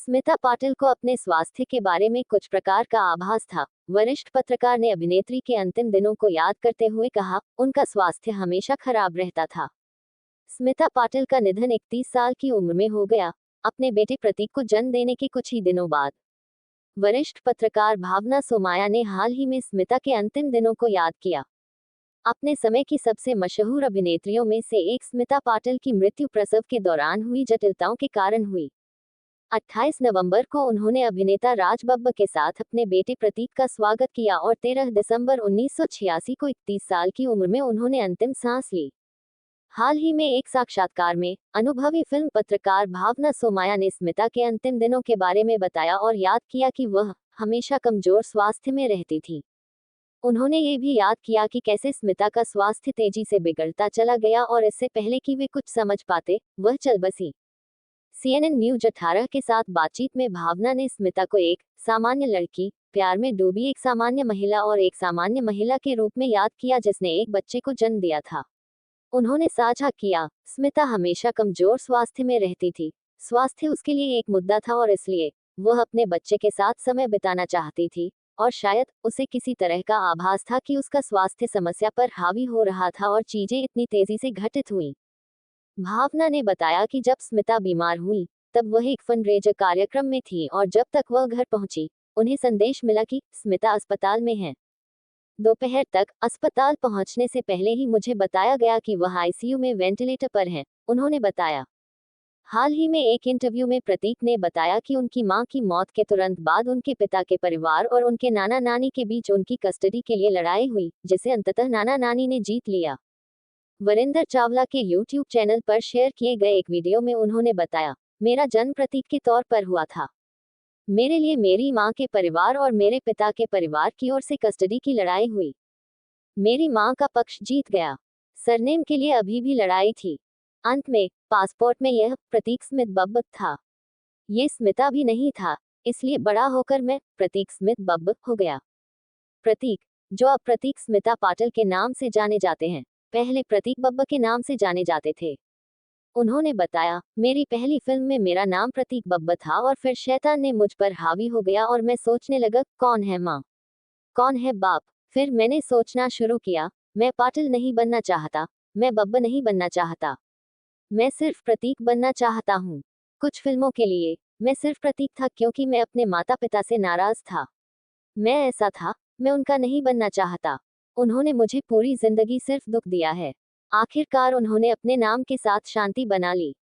स्मिता पाटिल को अपने स्वास्थ्य के बारे में कुछ प्रकार का आभास था। वरिष्ठ पत्रकार ने अभिनेत्री के अंतिम दिनों को याद करते हुए कहा, उनका स्वास्थ्य हमेशा खराब रहता था। स्मिता पाटिल का निधन 31 साल की उम्र में हो गया, अपने बेटे प्रतीक को जन्म देने के कुछ ही दिनों बाद। वरिष्ठ पत्रकार भावना सोमाया ने हाल ही में स्मिता के अंतिम दिनों को याद किया। अपने समय की सबसे मशहूर अभिनेत्रियों में से एक स्मिता पाटिल की मृत्यु प्रसव के दौरान हुई जटिलताओं के कारण हुई। 28 नवंबर को उन्होंने अभिनेता राज बब्बर के साथ अपने बेटे प्रतीक का स्वागत किया और 13 दिसंबर 1986 को 31 साल की उम्र में उन्होंने अंतिम सांस ली। हाल ही में एक साक्षात्कार में अनुभवी फिल्म पत्रकार भावना सोमाया ने स्मिता के अंतिम दिनों के बारे में बताया और याद किया कि वह हमेशा कमजोर स्वास्थ्य में रहती थी। उन्होंने ये भी याद किया कि कैसे स्मिता का स्वास्थ्य तेजी से बिगड़ता चला गया और इससे पहले कि वे कुछ समझ पाते, वह चल बसी। CNN न्यूज 18 के साथ बातचीत में भावना ने स्मिता को एक सामान्य लड़की, प्यार में डूबी एक सामान्य महिला और एक सामान्य महिला के रूप में याद किया जिसने एक बच्चे को जन्म दिया था। उन्होंने साझा किया, स्मिता हमेशा कमजोर स्वास्थ्य में रहती थी। स्वास्थ्य उसके लिए एक मुद्दा था और इसलिए वह अपने बच्चे के साथ समय बिताना चाहती थी और शायद उसे किसी तरह का आभास था कि उसका स्वास्थ्य समस्या पर हावी हो रहा था और चीजें इतनी तेजी से घटित हुईं। भावना ने बताया कि जब स्मिता बीमार हुई, तब वह एक फंडरेजर कार्यक्रम में थी और जब तक वह घर पहुंची, उन्हें संदेश मिला कि स्मिता अस्पताल में है। दोपहर तक अस्पताल पहुंचने से पहले ही मुझे बताया गया कि वह आईसीयू में वेंटिलेटर पर हैं, उन्होंने बताया। हाल ही में एक इंटरव्यू में प्रतीक ने बताया कि उनकी मां की मौत के तुरंत बाद उनके पिता के परिवार और उनके नाना नानी के बीच उनकी कस्टडी के लिए लड़ाई हुई, जिसे अंततः नाना नानी ने जीत लिया। वरिंदर चावला के YouTube चैनल पर शेयर किए गए एक वीडियो में उन्होंने बताया, मेरा जन्म प्रतीक के तौर पर हुआ था। मेरे लिए मेरी मां के परिवार और मेरे पिता के परिवार की ओर से कस्टडी की लड़ाई हुई। मेरी मां का पक्ष जीत गया। सरनेम के लिए अभी भी लड़ाई थी। अंत में पासपोर्ट में यह प्रतीक स्मिथ बब्बर था। ये स्मिता भी नहीं था, इसलिए बड़ा होकर मैं प्रतीक स्मिथ बब्बर हो गया। प्रतीक, जो अब प्रतीक स्मिता पाटिल के नाम से जाने जाते हैं, पहले प्रतीक बब्बर के नाम से जाने जाते थे। उन्होंने बताया, मेरी पहली फिल्म में मेरा नाम प्रतीक बब्बर था और फिर शैतान ने मुझ पर हावी हो गया और मैं सोचने लगा, कौन है माँ, कौन है बाप। फिर मैंने सोचना शुरू किया, मैं पाटिल नहीं बनना चाहता, मैं बब्बर नहीं बनना चाहता, मैं सिर्फ प्रतीक बनना चाहता हूँ। कुछ फिल्मों के लिए मैं सिर्फ प्रतीक था क्योंकि मैं अपने माता पिता से नाराज था। मैं ऐसा था, मैं उनका नहीं बनना चाहता। उन्होंने मुझे पूरी जिंदगी सिर्फ दुख दिया है। आखिरकार उन्होंने अपने नाम के साथ शांति बना ली।